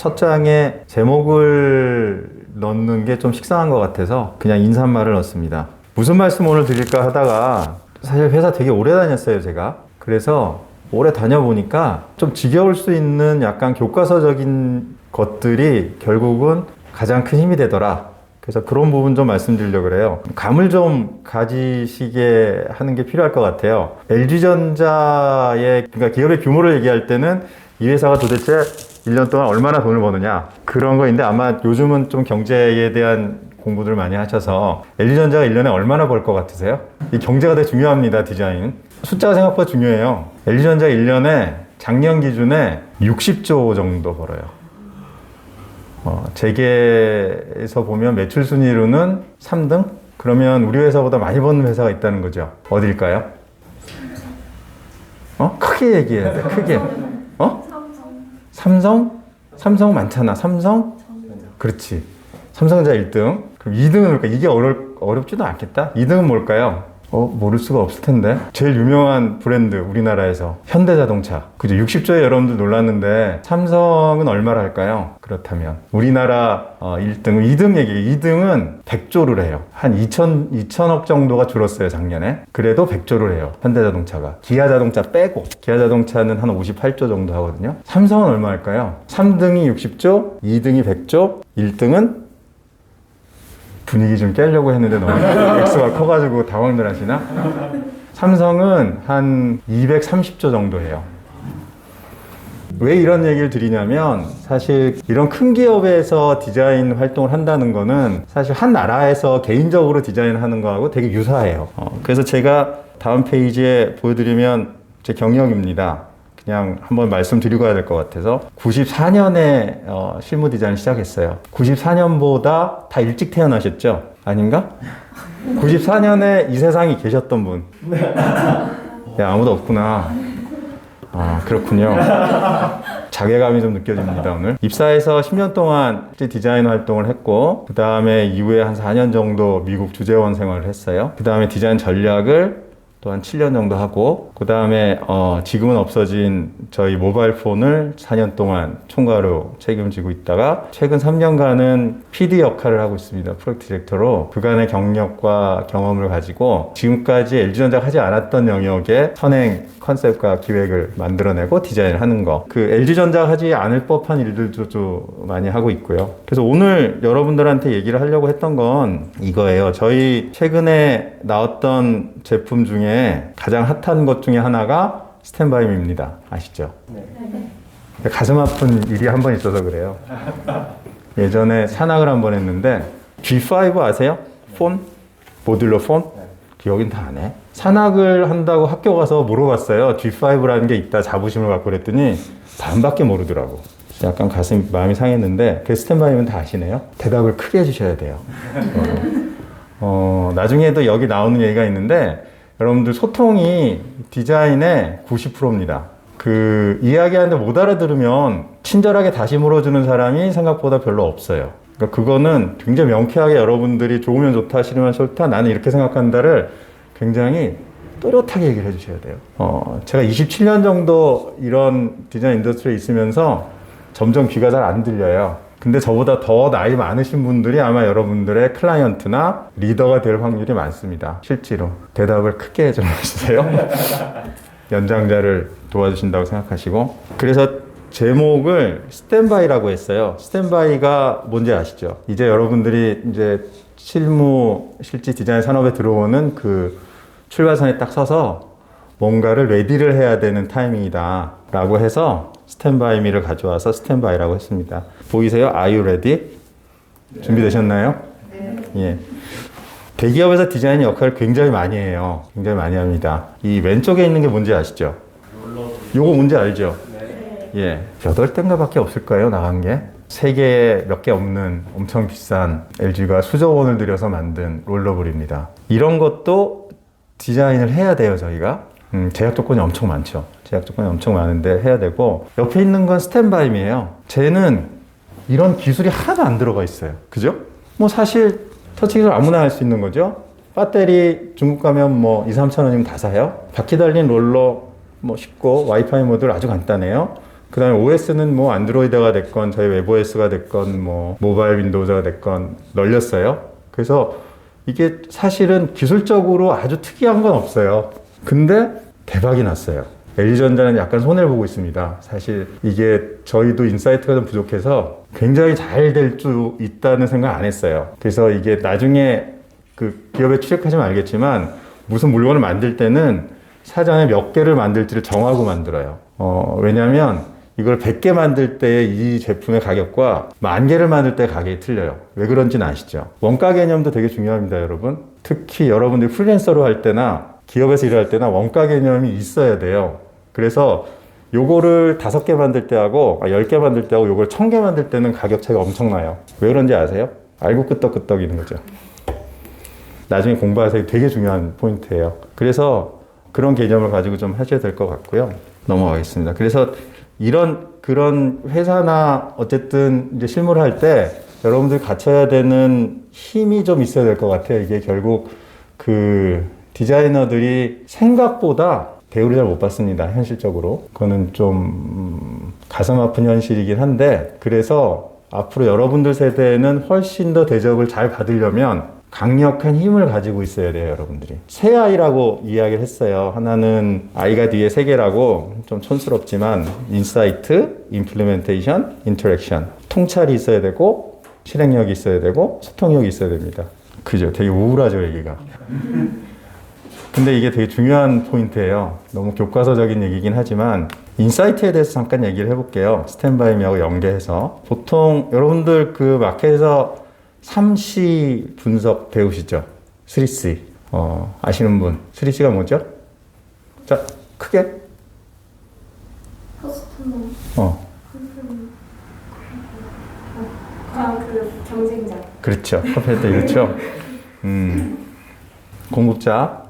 첫 장에 제목을 넣는 게 좀 식상한 것 같아서 그냥 인사말을 넣습니다. 무슨 말씀 오늘 드릴까 하다가 사실 회사 되게 오래 다녔어요, 제가. 그래서 오래 다녀보니까 좀 지겨울 수 있는 약간 교과서적인 것들이 결국은 가장 큰 힘이 되더라. 그래서 그런 부분 좀 말씀드리려고 그래요. 감을 좀 가지시게 하는 게 필요할 것 같아요. LG전자의, 그러니까 기업의 규모를 얘기할 때는 이 회사가 도대체 1년 동안 얼마나 돈을 버느냐, 그런 거인데 아마 요즘은 좀 경제에 대한 공부들 많이 하셔서 LG전자가 1년에 얼마나 벌 것 같으세요? 이 경제가 되게 중요합니다, 디자인. 숫자가 생각보다 중요해요. LG전자가 1년에 작년 기준에 60조 정도 벌어요. 재계에서 보면 매출 순위로는 3등? 그러면 우리 회사보다 많이 버는 회사가 있다는 거죠. 어딜까요? 크게 얘기해야 돼, 크게. 삼성? 삼성 많잖아. 삼성? 그렇지. 삼성전자 1등. 그럼 2등은 뭘까? 이게 어렵지도 않겠다? 2등은 뭘까요? 모를 수가 없을 텐데. 제일 유명한 브랜드, 우리나라에서. 현대자동차. 그죠? 60조에 여러분들 놀랐는데, 삼성은 얼마를 할까요? 그렇다면. 우리나라 1등, 2등 얘기해요. 2등은 100조를 해요. 한 2천억 정도가 줄었어요, 작년에. 그래도 100조를 해요, 현대자동차가. 기아자동차 빼고. 기아자동차는 한 58조 정도 하거든요. 삼성은 얼마 할까요? 3등이 60조, 2등이 100조, 1등은 분위기 좀 깨려고 했는데 너무 액수가 커가지고 당황들 하시나? 삼성은 한 230조 정도 해요. 왜 이런 얘기를 드리냐면 사실 이런 큰 기업에서 디자인 활동을 한다는 거는 사실 한 나라에서 개인적으로 디자인하는 거하고 되게 유사해요. 그래서 제가 다음 페이지에 보여드리면 제 경력입니다. 그냥 한번 말씀드리고 가야 될 것 같아서 94년에 실무 디자인을 시작했어요. 94년보다 다 일찍 태어나셨죠? 아닌가? 94년에 이 세상에 계셨던 분. 야, 아무도 없구나. 그렇군요. 자괴감이 좀 느껴집니다, 오늘. 입사해서 10년 동안 디자인 활동을 했고, 그 다음에 이후에 한 4년 정도 미국 주재원 생활을 했어요. 그 다음에 디자인 전략을 또 한 7년 정도 하고, 그 다음에 지금은 없어진 저희 모바일 폰을 4년 동안 총괄로 책임지고 있다가 최근 3년간은 PD 역할을 하고 있습니다. 프로젝트 디렉터로. 그간의 경력과 경험을 가지고 지금까지 LG전자가 하지 않았던 영역의 선행 컨셉과 기획을 만들어내고 디자인을 하는 거. 그 LG전자가 하지 않을 법한 일들도 좀 많이 하고 있고요. 그래서 오늘 여러분들한테 얘기를 하려고 했던 건 이거예요. 저희 최근에 나왔던 제품 중에 가장 핫한 것 중에 하나가 스탠바이미입니다. 아시죠? 네. 가슴 아픈 일이 한 번 있어서 그래요. 예전에 산악을 한 번 했는데 G5 아세요? 폰? 모듈러 폰? 여긴 다 안 해. 산악을 한다고 학교 가서 물어봤어요. G5라는 게 있다, 자부심을 갖고 그랬더니 반밖에 모르더라고. 약간 마음이 상했는데 그 스탠바이면 다 아시네요. 대답을 크게 해주셔야 돼요. 나중에도 여기 나오는 얘기가 있는데 여러분들 소통이 디자인의 90%입니다. 그 이야기하는데 못 알아들으면 친절하게 다시 물어주는 사람이 생각보다 별로 없어요. 그러니까 그거는 굉장히 명쾌하게 여러분들이 좋으면 좋다, 싫으면 싫다, 나는 이렇게 생각한다를 굉장히 또렷하게 얘기를 해주셔야 돼요. 제가 27년 정도 이런 디자인 인더스트리에 있으면서 점점 귀가 잘 안 들려요. 근데 저보다 더 나이 많으신 분들이 아마 여러분들의 클라이언트나 리더가 될 확률이 많습니다. 실제로. 대답을 크게 좀 해주세요. 연장자를 도와주신다고 생각하시고. 그래서 제목을 스탠바이라고 했어요. 스탠바이가 뭔지 아시죠? 이제 여러분들이 이제 실제 디자인 산업에 들어오는 그 출발선에 딱 서서 뭔가를 레디를 해야 되는 타이밍이다 라고 해서 스탠바이미를 가져와서 스탠바이라고 했습니다. 보이세요? Are you ready? 네. 준비되셨나요? 네. 예. 대기업에서 디자인 역할을 굉장히 많이 해요. 굉장히 많이 합니다. 이 왼쪽에 있는 게 뭔지 아시죠? 요거 뭔지 알죠? 네. 예. 8대인가 밖에 없을 거예요, 나간 게. 세계에 몇 개 없는 엄청 비싼 LG가 수조 원을 들여서 만든 롤러블입니다. 이런 것도 디자인을 해야 돼요, 저희가. 제약 조건이 엄청 많죠. 제약 조건이 엄청 많은데 해야 되고, 옆에 있는 건 스탠바임이에요. 쟤는 이런 기술이 하나도 안 들어가 있어요. 그죠? 뭐 사실 터치 기술 아무나 할 수 있는 거죠. 배터리 중국 가면 뭐 2, 3천 원이면 다 사요. 바퀴 달린 롤러 뭐 쉽고, 와이파이 모듈 아주 간단해요. 그 다음에 OS는 뭐 안드로이드가 됐건 저희 웹OS가 됐건 뭐 모바일 윈도우즈가 됐건 널렸어요. 그래서 이게 사실은 기술적으로 아주 특이한 건 없어요. 근데 대박이 났어요. LG전자는 약간 손해를 보고 있습니다. 사실 이게 저희도 인사이트가 좀 부족해서 굉장히 잘 될 수 있다는 생각 안 했어요. 그래서 이게 나중에 그 기업에 취직하시면 알겠지만 무슨 물건을 만들 때는 사전에 몇 개를 만들지를 정하고 만들어요. 왜냐면 이걸 100개 만들 때 이 제품의 가격과 10,000개를 만들 때 가격이 틀려요. 왜 그런지는 아시죠? 원가 개념도 되게 중요합니다, 여러분. 특히 여러분들이 프리랜서로 할 때나 기업에서 일할 때나 원가 개념이 있어야 돼요. 그래서 요거를 5개 만들 때 하고 10개 만들 때 하고 요걸 1,000개 만들 때는 가격 차이가 엄청나요. 왜 그런지 아세요? 알고 끄떡끄떡이는 거죠. 나중에 공부하세요. 되게 중요한 포인트예요. 그래서 그런 개념을 가지고 좀 하셔야 될 것 같고요. 넘어가겠습니다. 그래서 그런 회사나 어쨌든 이제 실무를 할 때 여러분들이 갖춰야 되는 힘이 좀 있어야 될 것 같아요. 이게 결국 그 디자이너들이 생각보다 대우를 잘 못 받습니다. 현실적으로. 그거는 좀 가슴 아픈 현실이긴 한데, 그래서 앞으로 여러분들 세대는 훨씬 더 대접을 잘 받으려면 강력한 힘을 가지고 있어야 돼요, 여러분들이. 세 아이라고 이야기를 했어요. 하나는 아이가 뒤에 3개라고 좀 촌스럽지만 인사이트, 임플리멘테이션, 인터랙션. 통찰이 있어야 되고 실행력이 있어야 되고 소통력이 있어야 됩니다. 그죠? 되게 우울하죠, 얘기가. 근데 이게 되게 중요한 포인트예요. 너무 교과서적인 얘기긴 하지만 인사이트에 대해서 잠깐 얘기를 해볼게요. 스탠바이미하고 연계해서. 보통 여러분들 그 마켓에서 3C 분석 배우시죠? 3C. 아시는 분. 3C가 뭐죠? 자, 크게. 커스터머. 그 경쟁자. 그렇죠. 컴퓨터 그렇죠. 공급자,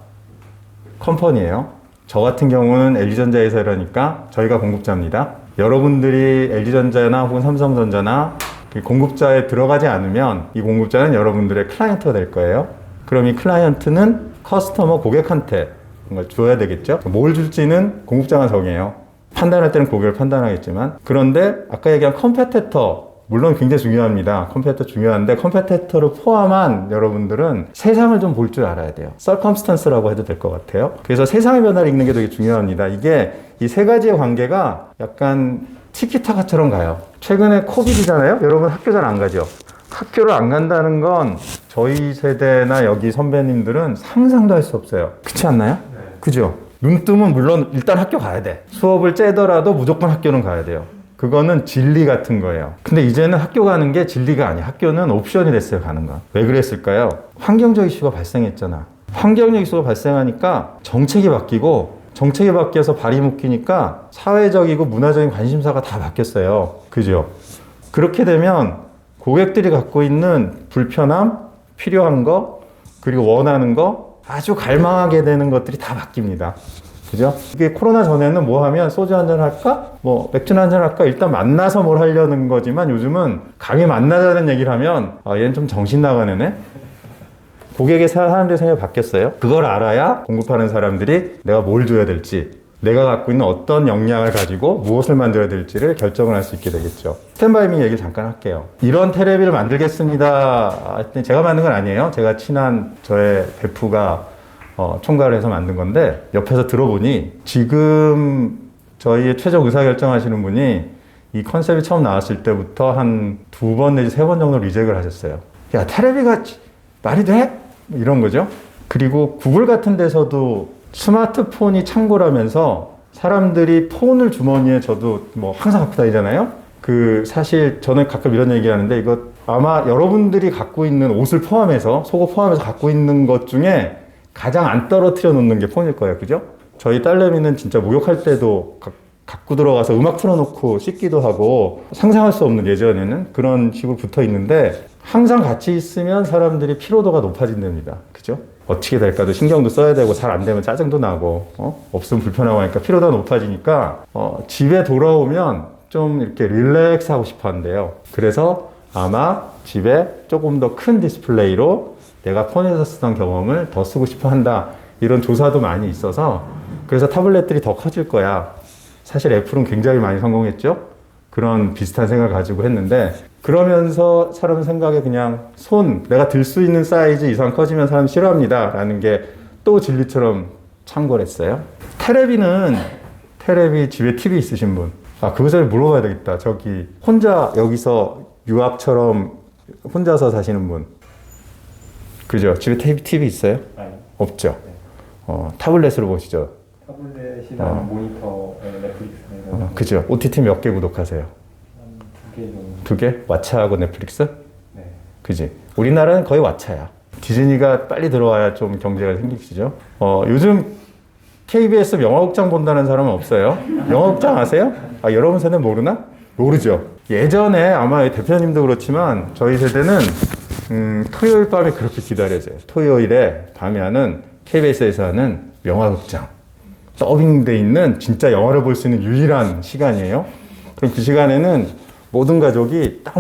컴퍼니예요. 저 같은 경우는 LG전자에서 일하니까 저희가 공급자입니다. 여러분들이 LG전자나 혹은 삼성전자나 공급자에 들어가지 않으면 이 공급자는 여러분들의 클라이언트가 될 거예요. 그럼 이 클라이언트는 커스터머 고객한테 뭔가 줘야 되겠죠. 뭘 줄지는 공급자가 정해요. 판단할 때는 고객을 판단하겠지만, 그런데 아까 얘기한 컴페티터, 물론 굉장히 중요합니다. 컴페티터 중요한데 컴페티터를 포함한 여러분들은 세상을 좀 볼 줄 알아야 돼요. 서컴스턴스라고 해도 될 것 같아요. 그래서 세상의 변화를 읽는 게 되게 중요합니다. 이게 이 세 가지의 관계가 약간 티키타카처럼 가요. 최근에 코비드잖아요. 여러분 학교 잘 안 가죠? 학교를 안 간다는 건 저희 세대나 여기 선배님들은 상상도 할 수 없어요. 그렇지 않나요? 네. 그죠? 눈 뜨면 물론 일단 학교 가야 돼. 수업을 째더라도 무조건 학교는 가야 돼요. 그거는 진리 같은 거예요. 근데 이제는 학교 가는 게 진리가 아니야. 학교는 옵션이 됐어요, 가는 건. 왜 그랬을까요? 환경적 이슈가 발생했잖아. 환경적 이슈가 발생하니까 정책이 바뀌어서 발이 묶이니까 사회적이고 문화적인 관심사가 다 바뀌었어요. 그죠? 그렇게 되면 고객들이 갖고 있는 불편함, 필요한 거, 그리고 원하는 거, 아주 갈망하게 되는 것들이 다 바뀝니다. 그죠? 이게 코로나 전에는 뭐 하면 소주 한잔 할까? 뭐 맥주나 한잔 할까? 일단 만나서 뭘 하려는 거지만 요즘은 강에 만나자는 얘기를 하면 얘는 좀 정신 나가는 애? 고객의 사람들의 생각이 바뀌었어요. 그걸 알아야 공급하는 사람들이 내가 뭘 줘야 될지, 내가 갖고 있는 어떤 역량을 가지고 무엇을 만들어야 될지를 결정을 할 수 있게 되겠죠. 스탠바이미 얘기를 잠깐 할게요. 이런 테레비를 만들겠습니다. 제가 만든 건 아니에요. 제가 친한 저의 베프가 총괄을 해서 만든 건데, 옆에서 들어보니 지금 저희의 최종 의사결정하시는 분이 이 컨셉이 처음 나왔을 때부터 한 2번 내지 3번 정도 리젝을 하셨어요. 야, 테레비가 말이 돼? 이런 거죠. 그리고 구글 같은 데서도 스마트폰이 창고라면서 사람들이 폰을 주머니에, 저도 뭐 항상 갖고 다니잖아요. 사실 저는 가끔 이런 얘기 하는데, 이거 아마 여러분들이 갖고 있는 옷을 포함해서, 속옷 포함해서 갖고 있는 것 중에 가장 안 떨어뜨려 놓는 게 폰일 거예요. 그죠? 저희 딸내미는 진짜 목욕할 때도 갖고 들어가서 음악 틀어놓고 씻기도 하고, 상상할 수 없는, 예전에는 그런 식으로 붙어 있는데, 항상 같이 있으면 사람들이 피로도가 높아진답니다. 그죠? 어떻게 될까도 신경도 써야 되고, 잘 안 되면 짜증도 나고, 없으면 불편하고 하니까 피로도가 높아지니까, 집에 돌아오면 좀 이렇게 릴렉스 하고 싶어 한대요. 그래서 아마 집에 조금 더 큰 디스플레이로 내가 폰에서 쓰던 경험을 더 쓰고 싶어 한다. 이런 조사도 많이 있어서, 그래서 타블렛들이 더 커질 거야. 사실 애플은 굉장히 많이 성공했죠. 그런 비슷한 생각을 가지고 했는데 그러면서 사람 생각에 그냥 내가 들 수 있는 사이즈 이상 커지면 사람 싫어합니다 라는 게 또 진리처럼 창궐했어요. 테레비 집에 TV 있으신 분? 그것을 물어봐야 되겠다. 저기 혼자 여기서 유학처럼 혼자서 사시는 분. 그죠? 집에 TV 있어요? 아니. 없죠? 네. 타블렛으로 보시죠. 타블렛이나 모니터, 넷플릭스. 그죠? OTT 몇 개 구독하세요? 한 2개 정도. 2개? 왓챠하고 넷플릭스? 네. 그지? 우리나라는 거의 왓챠야. 디즈니가 빨리 들어와야 좀 경제가 생기시죠? 요즘 KBS 영화극장 본다는 사람은 없어요? 영화극장 아세요? 여러분 세대는 모르나? 모르죠. 예전에 아마 대표님도 그렇지만 저희 세대는 토요일 밤에 그렇게 기다려져요. 토요일에 밤에 하는 KBS에서 하는 영화극장. 더빙돼 있는 진짜 영화를 볼 수 있는 유일한 시간이에요. 그럼 그 시간에는 모든 가족이 딱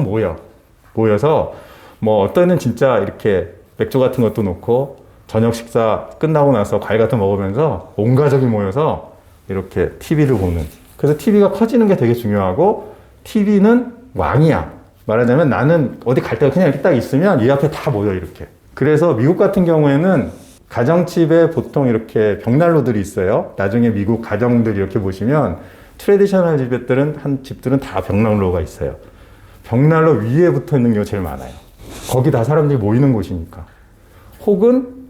모여서 뭐 어떤 애는 진짜 이렇게 맥주 같은 것도 놓고 저녁 식사 끝나고 나서 과일 같은 거 먹으면서 온 가족이 모여서 이렇게 TV를 보는. 그래서 TV가 커지는 게 되게 중요하고 TV는 왕이야. 말하자면 나는 어디 갈 때가 그냥 이렇게 딱 있으면 이 앞에 다 모여 이렇게. 그래서 미국 같은 경우에는 가정집에 보통 이렇게 벽난로들이 있어요. 나중에 미국 가정들 이렇게 보시면 트레디셔널 집들은 다 벽난로가 있어요. 벽난로 위에 붙어 있는 경우가 제일 많아요. 거기 다 사람들이 모이는 곳이니까. 혹은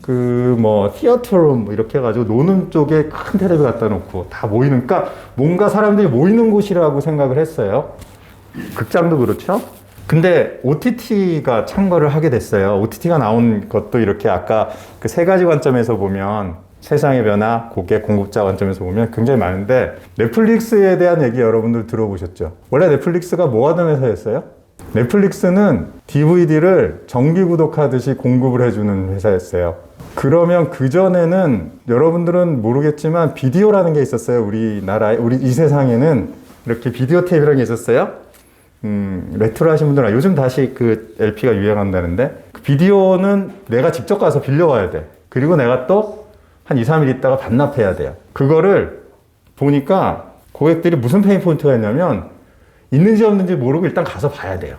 티어터룸 이렇게 해가지고 노는 쪽에 큰 테레비 갖다 놓고 다 모이는, 그러니까 뭔가 사람들이 모이는 곳이라고 생각을 했어요. 극장도 그렇죠. 근데 OTT가 창궐을 하게 됐어요. OTT가 나온 것도 이렇게 아까 그 세 가지 관점에서 보면 세상의 변화, 고객, 공급자 관점에서 보면 굉장히 많은데 넷플릭스에 대한 얘기 여러분들 들어보셨죠? 원래 넷플릭스가 뭐 하던 회사였어요? 넷플릭스는 DVD를 정기 구독하듯이 공급을 해주는 회사였어요. 그러면 그전에는 여러분들은 모르겠지만 비디오라는 게 있었어요. 우리나라에, 이 세상에는 이렇게 비디오 테이프라는 게 있었어요. 레트로 하신 분들은 요즘 다시 그 LP가 유행한다는데 그 비디오는 내가 직접 가서 빌려와야 돼. 그리고 내가 또 한 2, 3일 있다가 반납해야 돼요. 그거를 보니까 고객들이 무슨 페인 포인트가 있냐면 있는지 없는지 모르고 일단 가서 봐야 돼요.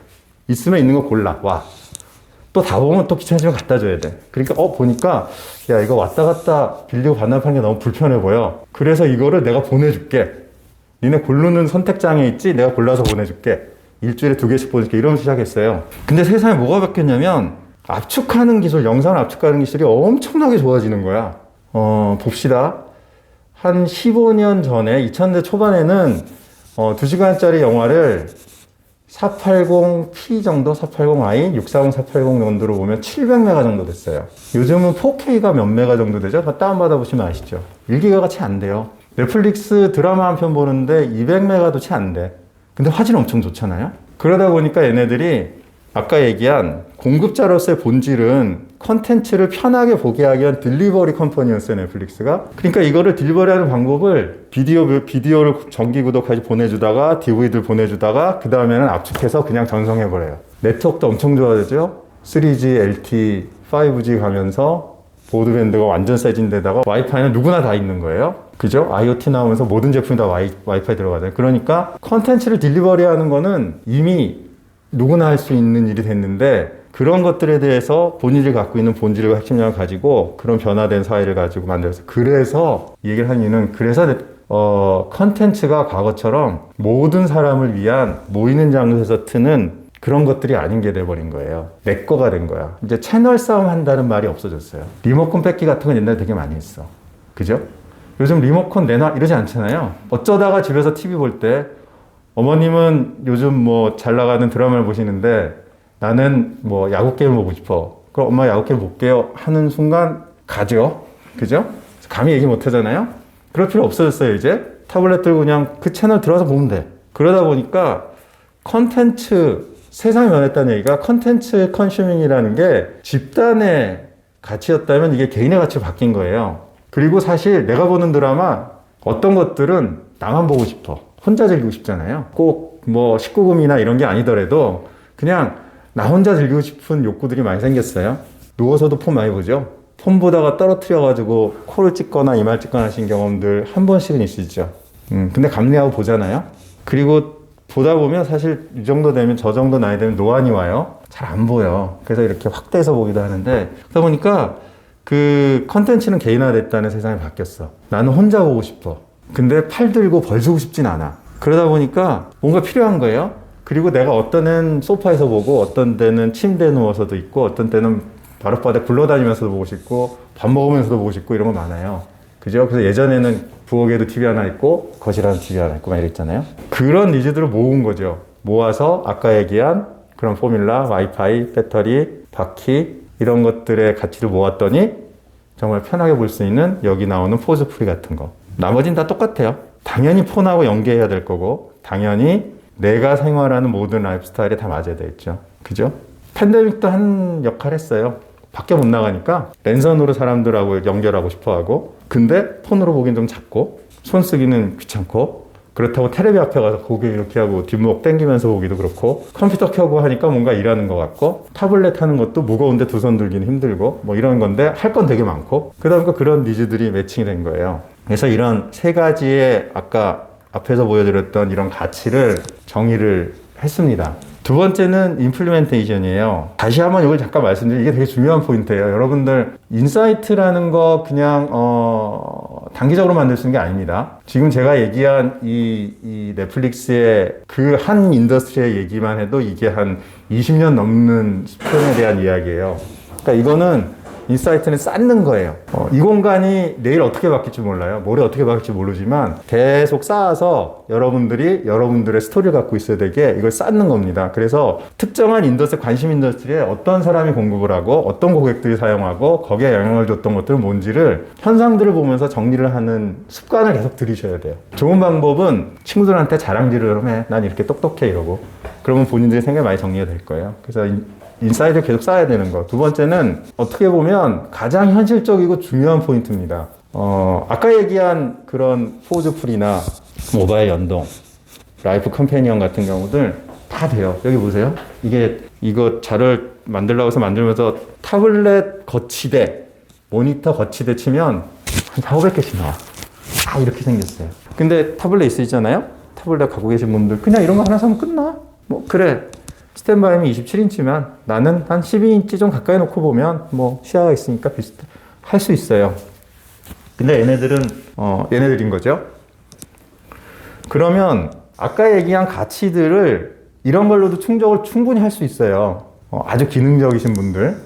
있으면 있는 거 골라. 와. 또 다 보면 또 귀찮으면 갖다 줘야 돼. 그러니까 보니까 야 이거 왔다 갔다 빌리고 반납하는 게 너무 불편해 보여. 그래서 이거를 내가 보내줄게. 니네 고르는 선택장에 있지? 내가 골라서 보내줄게. 일주일에 2개씩 보내줄게. 이러면서 시작했어요. 근데 세상에 뭐가 바뀌었냐면 압축하는 기술, 영상을 압축하는 기술이 엄청나게 좋아지는 거야. 봅시다. 한 15년 전에 2000대 초반에는 2시간짜리 영화를 480p 정도, 480i, 640, 480 정도로 보면 700메가 정도 됐어요. 요즘은 4K가 몇 메가 정도 되죠? 다운받아 보시면 아시죠? 1기가가 채 안 돼요. 넷플릭스 드라마 한 편 보는데 200메가도 채 안 돼. 근데 화질 엄청 좋잖아요? 그러다 보니까 얘네들이 아까 얘기한 공급자로서의 본질은 컨텐츠를 편하게 보게 하기 위한 딜리버리 컴퍼니였어요, 넷플릭스가. 그러니까 이거를 딜리버리하는 방법을 비디오를 정기 구독까지 보내주다가 DVD를 보내주다가 그 다음에는 압축해서 그냥 전송해버려요. 네트워크도 엄청 좋아졌죠. 3G, LTE, 5G 가면서 보드밴드가 완전 세진 데다가 와이파이는 누구나 다 있는 거예요. 그죠? IoT 나오면서 모든 제품이 다 와이파이 들어가잖아요. 그러니까 컨텐츠를 딜리버리하는 거는 이미 누구나 할 수 있는 일이 됐는데 그런 것들에 대해서 본인이 갖고 있는 본질과 핵심력을 가지고 그런 변화된 사회를 가지고 만들었어요. 그래서 이 얘기를 한 이유는 그래서 컨텐츠가 과거처럼 모든 사람을 위한 모이는 장소에서 트는 그런 것들이 아닌 게 돼버린 거예요. 내 거가 된 거야. 이제 채널 싸움 한다는 말이 없어졌어요. 리모컨 뺏기 같은 건 옛날에 되게 많이 했어. 그죠? 요즘 리모컨 내놔 이러지 않잖아요. 어쩌다가 집에서 TV 볼 때 어머님은 요즘 뭐 잘 나가는 드라마를 보시는데 나는 뭐 야구 게임을 보고 싶어. 그럼 엄마 야구 게임 볼게요 하는 순간 가죠. 그죠? 감히 얘기 못 하잖아요. 그럴 필요 없어졌어요. 이제 타블렛 들고 그냥 그 채널 들어와서 보면 돼. 그러다 보니까 컨텐츠, 세상이 변했다는 얘기가 컨텐츠 컨슈밍이라는 게 집단의 가치였다면 이게 개인의 가치로 바뀐 거예요. 그리고 사실 내가 보는 드라마 어떤 것들은 나만 보고 싶어. 혼자 즐기고 싶잖아요. 꼭 뭐 19금이나 이런 게 아니더라도 그냥 나 혼자 즐기고 싶은 욕구들이 많이 생겼어요. 누워서도 폰 많이 보죠. 폰 보다가 떨어뜨려가지고 코를 찢거나 이마를 찢거나 하신 경험들 한 번씩은 있으시죠. 근데 감리하고 보잖아요. 그리고 보다 보면 사실 이 정도 되면 저 정도 나이 되면 노안이 와요. 잘 안 보여. 그래서 이렇게 확대해서 보기도 하는데 그러다 보니까 그 컨텐츠는 개인화됐다는 세상이 바뀌었어. 나는 혼자 보고 싶어. 근데 팔 들고 벌 주고 싶진 않아. 그러다 보니까 뭔가 필요한 거예요. 그리고 내가 어떤 애는 소파에서 보고 어떤 때는 침대에 누워서도 있고 어떤 때는 바닥바닥 굴러다니면서도 보고 싶고 밥 먹으면서도 보고 싶고 이런 거 많아요. 그죠? 그래서 예전에는 부엌에도 TV 하나 있고 거실에도 TV 하나 있고 막 이랬잖아요. 그런 니즈들을 모은 거죠. 모아서 아까 얘기한 그런 포뮬라, 와이파이, 배터리, 바퀴 이런 것들의 가치를 모았더니 정말 편하게 볼 수 있는 여기 나오는 포즈프리 같은 거. 나머지는 다 똑같아요. 당연히 폰하고 연계해야 될 거고 당연히 내가 생활하는 모든 라이프 스타일에 다 맞아야 되겠죠. 그죠? 팬데믹도 한 역할 했어요. 밖에 못 나가니까 랜선으로 사람들하고 연결하고 싶어 하고 근데 폰으로 보기엔 좀 작고 손 쓰기는 귀찮고 그렇다고 테레비 앞에 가서 고개 이렇게 하고 뒷목 당기면서 보기도 그렇고 컴퓨터 켜고 하니까 뭔가 일하는 것 같고 타블렛 하는 것도 무거운데 두 손 들기는 힘들고 뭐 이런 건데 할 건 되게 많고 그러다 보니까 그런 니즈들이 매칭이 된 거예요. 그래서 이런 세 가지의 아까 앞에서 보여드렸던 이런 가치를 정의를 했습니다. 두 번째는 임플리멘테이션이에요. 다시 한번 이걸 잠깐 말씀드리면 이게 되게 중요한 포인트예요. 여러분들 인사이트라는 거 그냥 단기적으로 만들 수 있는 게 아닙니다. 지금 제가 얘기한 이 넷플릭스의 그 한 인더스트리의 얘기만 해도 이게 한 20년 넘는 수편에 대한 이야기예요. 그러니까 이거는 인사이트는 쌓는 거예요. 이 공간이 내일 어떻게 바뀔지 몰라요. 모레 어떻게 바뀔지 모르지만 계속 쌓아서 여러분들이 여러분들의 스토리를 갖고 있어야 되게 이걸 쌓는 겁니다. 그래서 특정한 인더스트리, 관심 인더스트리에 어떤 사람이 공급을 하고 어떤 고객들이 사용하고 거기에 영향을 줬던 것들은 뭔지를 현상들을 보면서 정리를 하는 습관을 계속 들이셔야 돼요. 좋은 방법은 친구들한테 자랑질을 해. 난 이렇게 똑똑해 이러고. 그러면 본인들의 생각이 많이 정리가 될 거예요. 그래서 인사이트를 계속 쌓아야 되는 거. 두 번째는 어떻게 보면 가장 현실적이고 중요한 포인트입니다. 아까 얘기한 그런 포즈풀이나 모바일 연동, 라이프 컴패니언 같은 경우들 다 돼요. 여기 보세요. 이거 자를 만들려고 해서 만들면서 타블렛 거치대, 모니터 거치대 치면 한 4, 500개씩 나와. 다 이렇게 생겼어요. 근데 타블렛 있으시잖아요? 타블렛 갖고 계신 분들 그냥 이런 거 하나 사면 끝나. 뭐 그래. 스탠바이미 27인치면 나는 한 12인치 좀 가까이 놓고 보면 뭐 시야가 있으니까 할 수 있어요. 근데 얘네들인 거죠. 그러면 아까 얘기한 가치들을 이런 걸로도 충족을 충분히 할 수 있어요. 아주 기능적이신 분들,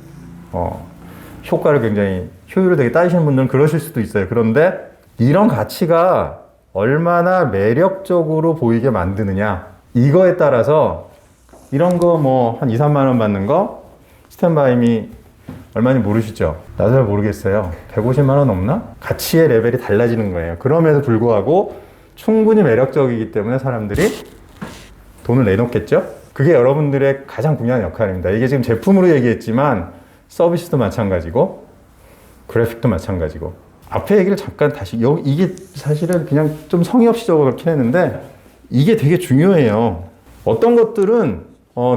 효과를 굉장히 효율을 되게 따지시는 분들은 그러실 수도 있어요. 그런데 이런 가치가 얼마나 매력적으로 보이게 만드느냐 이거에 따라서 이런 거 뭐 한 2, 3만 원 받는 거 스탠바이미 얼마인지 모르시죠? 나도 잘 모르겠어요. 150만 원 넘나? 가치의 레벨이 달라지는 거예요. 그럼에도 불구하고 충분히 매력적이기 때문에 사람들이 돈을 내놓겠죠? 그게 여러분들의 가장 중요한 역할입니다. 이게 지금 제품으로 얘기했지만 서비스도 마찬가지고 그래픽도 마찬가지고 앞에 얘기를 잠깐 다시 이게 사실은 그냥 좀 성의 없이 적어놓긴 했는데 이게 되게 중요해요. 어떤 것들은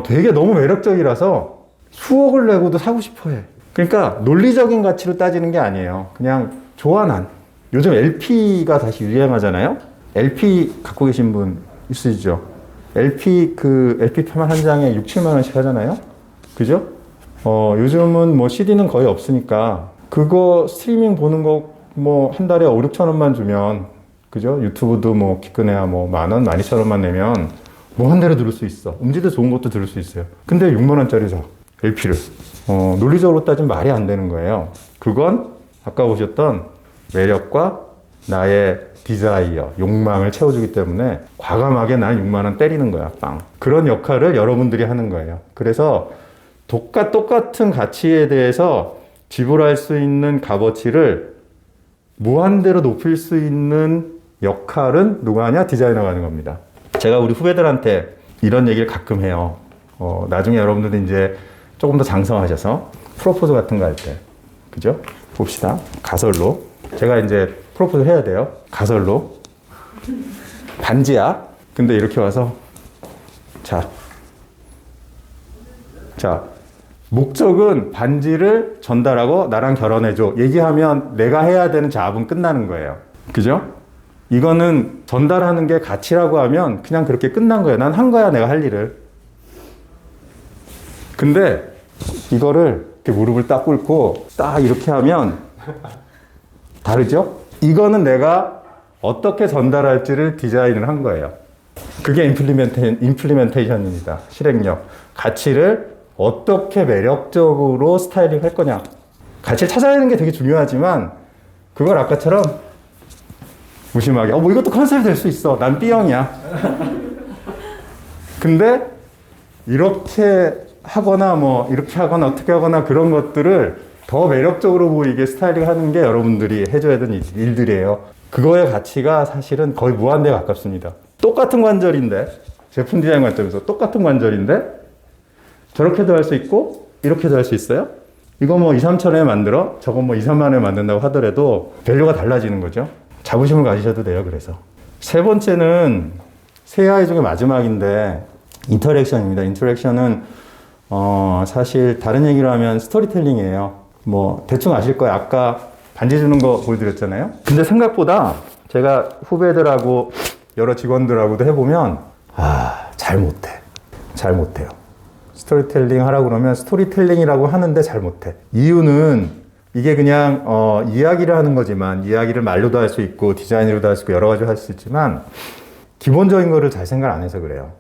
되게 너무 매력적이라서 수억을 내고도 사고 싶어 해. 그러니까 논리적인 가치로 따지는 게 아니에요. 그냥 좋아 난. 요즘 LP가 다시 유행하잖아요. LP 갖고 계신 분 있으시죠? LP판 한 장에 6, 7만 원씩 하잖아요. 그죠? 요즘은 뭐 CD는 거의 없으니까 그거 스트리밍 보는 거 뭐 한 달에 5, 6천 원만 주면 그죠? 유튜브도 뭐 기껏해야 뭐 10,000원, 12,000원만 내면 뭐 한 달에 들을 수 있어. 음질도 좋은 것도 들을 수 있어요. 근데 6만 원짜리 사. LP를. 논리적으로 따지면 말이 안 되는 거예요. 그건 아까 보셨던 매력과 나의 디자이어, 욕망을 채워주기 때문에 과감하게 난 6만 원 때리는 거야. 빵. 그런 역할을 여러분들이 하는 거예요. 그래서 똑같은 가치에 대해서 지불할 수 있는 값어치를 무한대로 높일 수 있는 역할은 누가 하냐? 디자이너가 하는 겁니다. 제가 우리 후배들한테 이런 얘기를 가끔 해요. 나중에 여러분들도 이제 조금 더 장성하셔서 프로포즈 같은 거 할 때, 그죠? 봅시다. 가설로. 제가 이제 프로포즈 해야 돼요. 가설로. 반지야. 근데 이렇게 와서, 자, 목적은 반지를 전달하고 나랑 결혼해줘. 얘기하면 내가 해야 되는 잡은 끝나는 거예요. 그죠? 이거는 전달하는 게 가치라고 하면 그냥 그렇게 끝난 거예요. 난 한 거야, 내가 할 일을. 근데 이거를 이렇게 무릎을 딱 꿇고 딱 이렇게 하면 다르죠? 이거는 내가 어떻게 전달할지를 디자인을 한 거예요. 그게 임플리멘테이션입니다. 실행력. 가치를 어떻게 매력적으로 스타일링 할 거냐. 가치를 찾아내는 게 되게 중요하지만 그걸 아까처럼 무심하게 뭐 이것도 컨셉이 될 수 있어. 난 B형이야. 근데 이렇게 하거나 뭐 이렇게 하거나 어떻게 하거나 그런 것들을 더 매력적으로 보이게 스타일링 하는 게 여러분들이 해줘야 되는 일들이에요. 그거의 가치가 사실은 거의 무한대에 가깝습니다. 똑같은 관절인데, 제품 디자인 관점에서 똑같은 관절인데 저렇게도 할 수 있고 이렇게도 할 수 있어요. 이거 뭐 2, 3천에 만들어 저거 뭐 2, 3만에 만든다고 하더라도 밸류가 달라지는 거죠. 자부심을 가지셔도 돼요. 그래서 세 번째는 세 아이 중에 마지막인데 인터랙션입니다. 인터랙션은 사실 다른 얘기로 하면 스토리텔링이에요. 뭐 대충 아실 거예요. 아까 반지 주는 거 보여드렸잖아요. 근데 생각보다 제가 후배들하고 여러 직원들하고도 해보면 잘 못해요. 스토리텔링 하라고 그러면 스토리텔링이라고 하는데 잘 못해. 이유는 이게 그냥 이야기를 하는 거지만 이야기를 말로도 할 수 있고 디자인으로도 할 수 있고 여러 가지로 할 수 있지만 기본적인 거를 잘 생각 안 해서 그래요.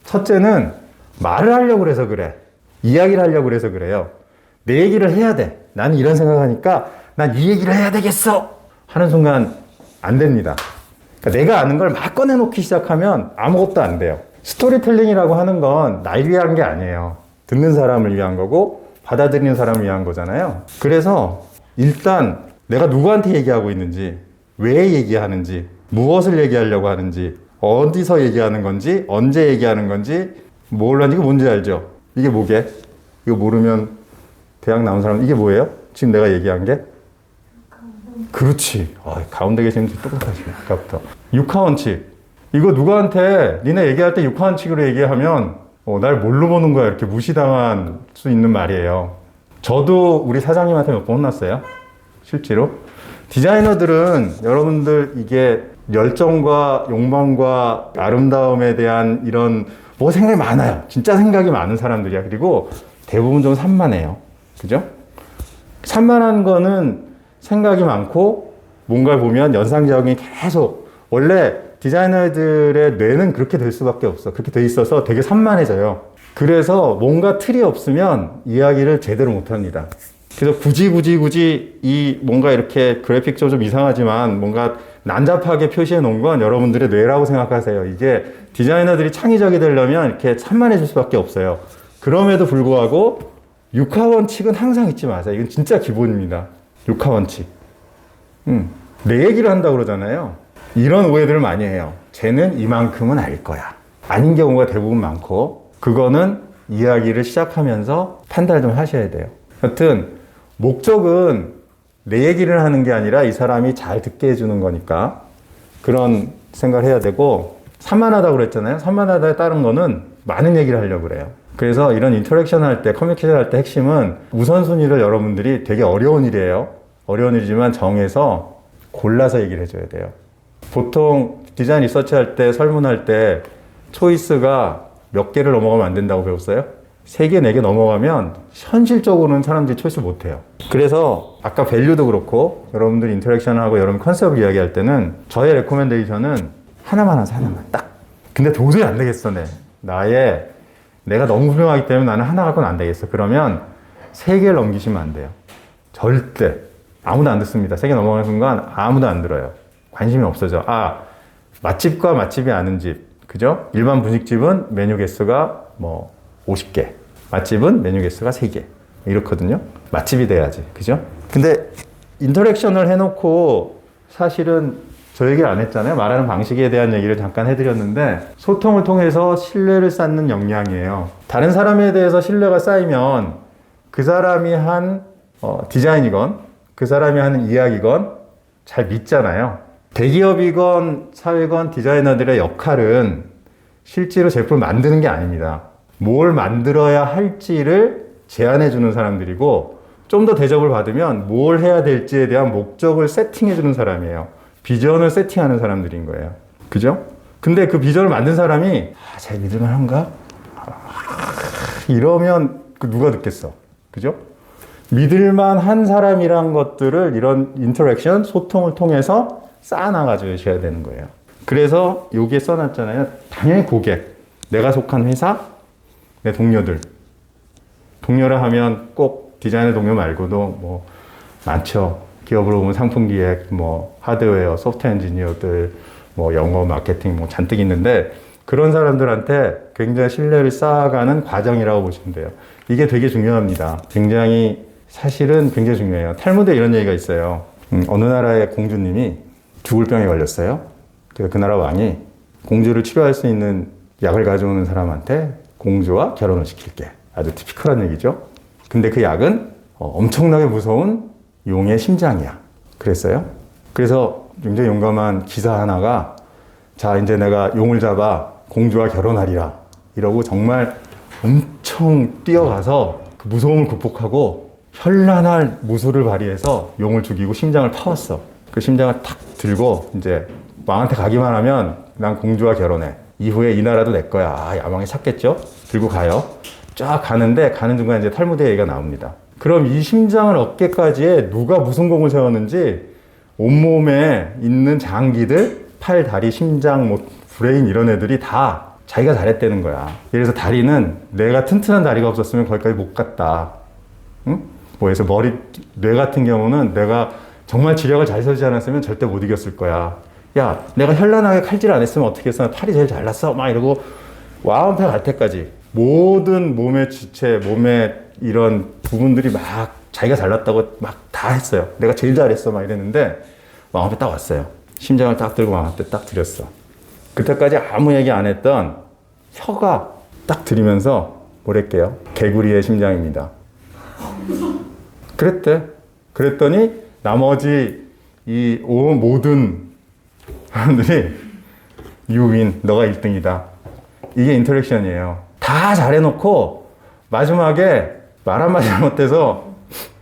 첫째는 말을 하려고 그래서 그래. 이야기를 하려고 그래서 그래요. 내 얘기를 해야 돼. 나는 이런 생각하니까 난 이 얘기를 해야 되겠어 하는 순간 안 됩니다. 그러니까 내가 아는 걸 막 꺼내놓기 시작하면 아무것도 안 돼요. 스토리텔링이라고 하는 건 날 위한 게 아니에요. 듣는 사람을 위한 거고 받아들이는 사람을 위한 거잖아요. 그래서 일단 내가 누구한테 얘기하고 있는지, 왜 얘기하는지, 무엇을 얘기하려고 하는지, 어디서 얘기하는 건지, 언제 얘기하는 건지, 뭘 하는지, 이거 뭔지 알죠? 이게 뭐게? 이거 모르면 대학 나온 사람 이게 뭐예요? 지금 내가 얘기한 게? 그렇지. 가운데 계시는 분들 똑똑하시네. 아까부터. 육하원칙. 이거 누구한테 니네 얘기할 때 육하원칙으로 얘기하면 날 뭘로 보는 거야 이렇게 무시당할 수 있는 말이에요. 저도 우리 사장님한테 몇 번 혼났어요. 실제로. 디자이너들은 여러분들 이게 열정과 욕망과 아름다움에 대한 이런 뭐 생각이 많아요. 진짜 생각이 많은 사람들이야. 그리고 대부분 좀 산만해요. 그죠? 산만한 거는 생각이 많고 뭔가를 보면 연상작용이 계속 원래 디자이너들의 뇌는 그렇게 될 수밖에 없어. 그렇게 돼 있어서 되게 산만해져요. 그래서 뭔가 틀이 없으면 이야기를 제대로 못 합니다. 그래서 굳이 이 뭔가 이렇게 그래픽적으로 좀 이상하지만 뭔가 난잡하게 표시해 놓은 건 여러분들의 뇌라고 생각하세요. 이게 디자이너들이 창의적이 되려면 이렇게 산만해질 수밖에 없어요. 그럼에도 불구하고 육하원칙은 항상 잊지 마세요. 이건 진짜 기본입니다. 육하원칙. 내 얘기를 한다고 그러잖아요. 이런 오해들을 많이 해요. 쟤는 이만큼은 알 거야. 아닌 경우가 대부분 많고 그거는 이야기를 시작하면서 판단을 좀 하셔야 돼요. 하여튼 목적은 내 얘기를 하는 게 아니라 이 사람이 잘 듣게 해주는 거니까 그런 생각을 해야 되고 산만하다고 그랬잖아요. 산만하다에 따른 거는 많은 얘기를 하려고 그래요. 그래서 이런 인터랙션 할 때, 커뮤니케이션 할 때 핵심은 우선순위를 여러분들이 되게 어려운 일이에요. 어려운 일이지만 정해서 골라서 얘기를 해줘야 돼요. 보통 디자인 리서치 할 때, 설문할 때 초이스가 몇 개를 넘어가면 안 된다고 배웠어요? 3개, 4개 넘어가면 현실적으로는 사람들이 초이스 못 해요. 그래서 아까 밸류도 그렇고 여러분들 인터랙션을 하고 여러분 컨셉을 이야기할 때는 저의 레코멘데이션은 하나만 하세요. 하나만 딱. 근데 도저히 안 되겠어. 내가 너무 훌륭하기 때문에 나는 하나 갖고는 안 되겠어. 그러면 3개를 넘기시면 안 돼요. 절대. 아무도 안 듣습니다. 3개 넘어가는 순간 아무도 안 들어요. 관심이 없어져. 맛집과 맛집이 아는 집. 그죠? 일반 분식집은 메뉴 개수가 뭐 50개. 맛집은 메뉴 개수가 3개. 이렇거든요. 맛집이 돼야지. 그죠? 근데 인터랙션을 해놓고 사실은 저 얘기를 안 했잖아요. 말하는 방식에 대한 얘기를 잠깐 해드렸는데 소통을 통해서 신뢰를 쌓는 역량이에요. 다른 사람에 대해서 신뢰가 쌓이면 그 사람이 한 디자인이건 그 사람이 하는 이야기건 잘 믿잖아요. 대기업이건 사회건 디자이너들의 역할은 실제로 제품을 만드는 게 아닙니다. 뭘 만들어야 할지를 제안해 주는 사람들이고 좀 더 대접을 받으면 뭘 해야 될지에 대한 목적을 세팅해 주는 사람이에요. 비전을 세팅하는 사람들인 거예요. 그죠? 근데 그 비전을 만든 사람이 잘 믿을만한가? 이러면 누가 듣겠어? 그죠? 믿을만한 사람이란 것들을 이런 인터랙션, 소통을 통해서 쌓아나가 주셔야 되는 거예요. 그래서 여기에 써놨잖아요. 당연히 고객, 내가 속한 회사, 내 동료들. 동료라 하면 꼭 디자이너 동료 말고도 뭐 많죠. 기업으로 보면 상품 기획, 뭐 하드웨어, 소프트웨어 엔지니어들, 뭐 영어, 마케팅 뭐 잔뜩 있는데 그런 사람들한테 굉장히 신뢰를 쌓아가는 과정이라고 보시면 돼요. 이게 되게 중요합니다. 굉장히 사실은 굉장히 중요해요. 탈무드에 이런 얘기가 있어요. 어느 나라의 공주님이 죽을 병에 걸렸어요. 그래서 그 나라 왕이 공주를 치료할 수 있는 약을 가져오는 사람한테 공주와 결혼을 시킬게. 아주 티피컬한 얘기죠. 근데 그 약은 엄청나게 무서운 용의 심장이야. 그랬어요. 그래서 굉장히 용감한 기사 하나가 자, 이제 내가 용을 잡아 공주와 결혼하리라. 이러고 정말 엄청 뛰어가서 그 무서움을 극복하고 현란한 무술을 발휘해서 용을 죽이고 심장을 파왔어. 그 심장을 탁 들고 이제 왕한테 가기만 하면 난 공주와 결혼해. 이후에 이 나라도 내 거야. 아, 야망이 찼겠죠? 들고 가요. 쫙 가는데 가는 중간에 이제 탈무드 얘기가 나옵니다. 그럼 이 심장을 얻기까지에 누가 무슨 공을 세웠는지 온몸에 있는 장기들, 팔, 다리, 심장, 뭐 브레인 이런 애들이 다 자기가 잘했다는 거야. 그래서 다리는 내가 튼튼한 다리가 없었으면 거기까지 못 갔다. 응? 뭐 그래서 뇌 같은 경우는 내가 정말 지력을 잘 세우지 않았으면 절대 못 이겼을 거야. 야, 내가 현란하게 칼질 안 했으면 어떻게 했어? 팔이 제일 잘났어? 막 이러고 와운패 갈 때까지 모든 몸의 지체, 몸의 이런 부분들이 막 자기가 잘났다고 막 다 했어요. 내가 제일 잘했어 막 이랬는데 왕한테 딱 왔어요. 심장을 딱 들고 왕한테 딱 드렸어. 그때까지 아무 얘기 안 했던 혀가 딱 들이면서 뭐랬게요? 개구리의 심장입니다. 그랬대. 그랬더니 나머지 이 모든 사람들이 You win, 너가 1등이다. 이게 인터랙션이에요. 다 잘해놓고 마지막에 말 한마디 잘못해서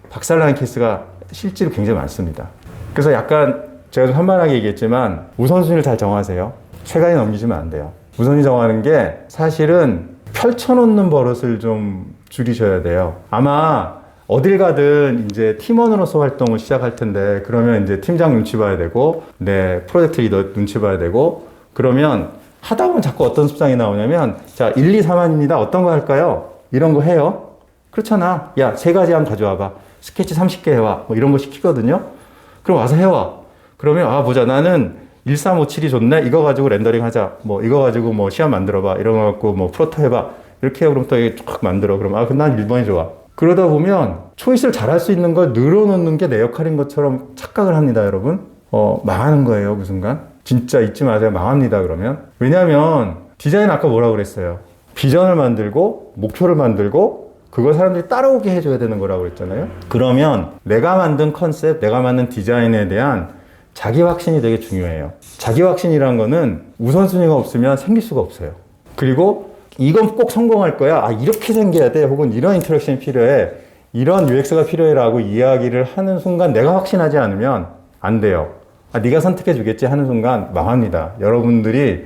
박살나는 케이스가 실제로 굉장히 많습니다. 그래서 약간 제가 좀 한만하게 얘기했지만 우선순위를 잘 정하세요. 세 가지 넘기시면 안 돼요. 우선순위 정하는 게 사실은 펼쳐놓는 버릇을 좀 줄이셔야 돼요. 아마 어딜 가든 이제 팀원으로서 활동을 시작할 텐데 그러면 이제 팀장 눈치 봐야 되고 내 프로젝트 리더 눈치 봐야 되고 그러면 하다 보면 자꾸 어떤 습성이 나오냐면 자 1, 2, 3화입니다. 어떤 거 할까요? 이런 거 해요. 그렇잖아. 야, 세 가지 한 가져와봐. 스케치 30개 해와. 뭐 이런 거 시키거든요. 그럼 와서 해와. 그러면 아 보자. 나는 1357이 좋네. 이거 가지고 렌더링 하자. 뭐 이거 가지고 뭐 시합 만들어봐. 이런 거 갖고 뭐 프로토 해봐. 이렇게 해. 그럼 또 이게 쫙 만들어. 그럼 아, 난 1번이 좋아. 그러다 보면 초이스를 잘할 수 있는 걸 늘어놓는 게 내 역할인 것처럼 착각을 합니다, 여러분. 망하는 거예요, 그 순간. 진짜 잊지 마세요. 망합니다, 그러면. 왜냐하면 디자인 아까 뭐라고 그랬어요? 비전을 만들고 목표를 만들고 그걸 사람들이 따라오게 해줘야 되는 거라고 그랬잖아요. 그러면 내가 만든 컨셉, 내가 만든 디자인에 대한 자기 확신이 되게 중요해요. 자기 확신이란 거는 우선순위가 없으면 생길 수가 없어요. 그리고 이건 꼭 성공할 거야. 아, 이렇게 생겨야 돼. 혹은 이런 인터랙션이 필요해. 이런 UX가 필요해 라고 이야기를 하는 순간 내가 확신하지 않으면 안 돼요. 아, 네가 선택해 주겠지 하는 순간 망합니다. 여러분들이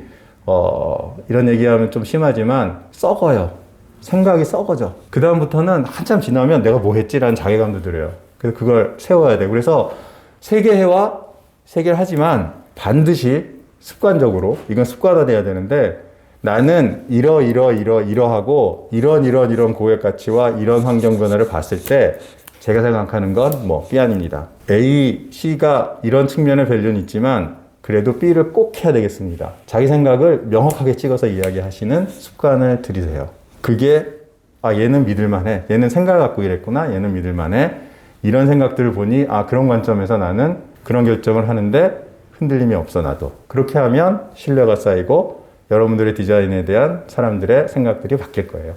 이런 얘기하면 좀 심하지만 썩어요. 생각이 썩어져. 그 다음부터는 한참 지나면 내가 뭐 했지라는 자괴감도 들어요. 그래서 그걸 세워야 돼요. 그래서 3개 해와 3개를 하지만 반드시 습관적으로 이건 습관화돼야 되는데 나는 이러하고 이런 고객 가치와 이런 환경 변화를 봤을 때 제가 생각하는 건 뭐 B안입니다. A, C가 이런 측면의 밸류는 있지만 그래도 B를 꼭 해야 되겠습니다. 자기 생각을 명확하게 찍어서 이야기하시는 습관을 들이세요. 그게 아 얘는 믿을만해. 얘는 생각을 갖고 이랬구나. 얘는 믿을만해. 이런 생각들을 보니 아 그런 관점에서 나는 그런 결정을 하는데 흔들림이 없어 나도. 그렇게 하면 신뢰가 쌓이고 여러분들의 디자인에 대한 사람들의 생각들이 바뀔 거예요.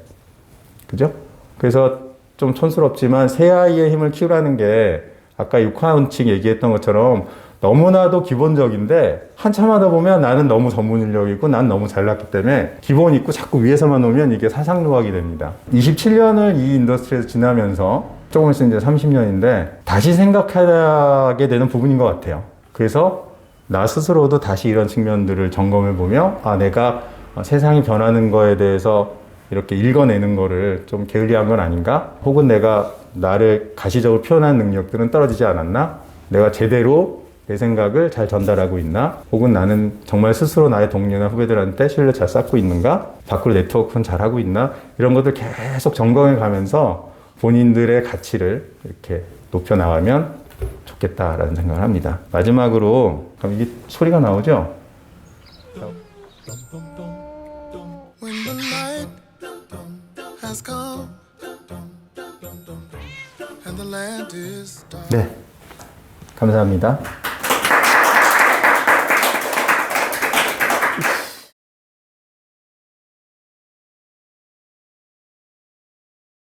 그죠? 그래서 좀 촌스럽지만 새 아이의 힘을 키우라는 게 아까 6화원칙 얘기했던 것처럼 너무나도 기본적인데 한참 하다 보면 나는 너무 전문 인력이고 난 너무 잘났기 때문에 기본 있고 자꾸 위에서만 오면 이게 사상누각이 됩니다. 27년을 이 인더스트리에서 지나면서 조금 있으면 이제 30년인데 다시 생각하게 되는 부분인 것 같아요. 그래서 나 스스로도 다시 이런 측면들을 점검해 보며 아 내가 세상이 변하는 거에 대해서 이렇게 읽어내는 거를 좀 게을리한 건 아닌가? 혹은 내가 나를 가시적으로 표현하는 능력들은 떨어지지 않았나? 내가 제대로 내 생각을 잘 전달하고 있나? 혹은 나는 정말 스스로 나의 동료나 후배들한테 신뢰를 잘 쌓고 있는가? 밖으로 네트워크는 잘 하고 있나? 이런 것들 계속 점검해 가면서 본인들의 가치를 이렇게 높여 나가면 좋겠다라는 생각을 합니다. 마지막으로 그럼 이게 소리가 나오죠? When the night has come and the land is dark. 네, 감사합니다.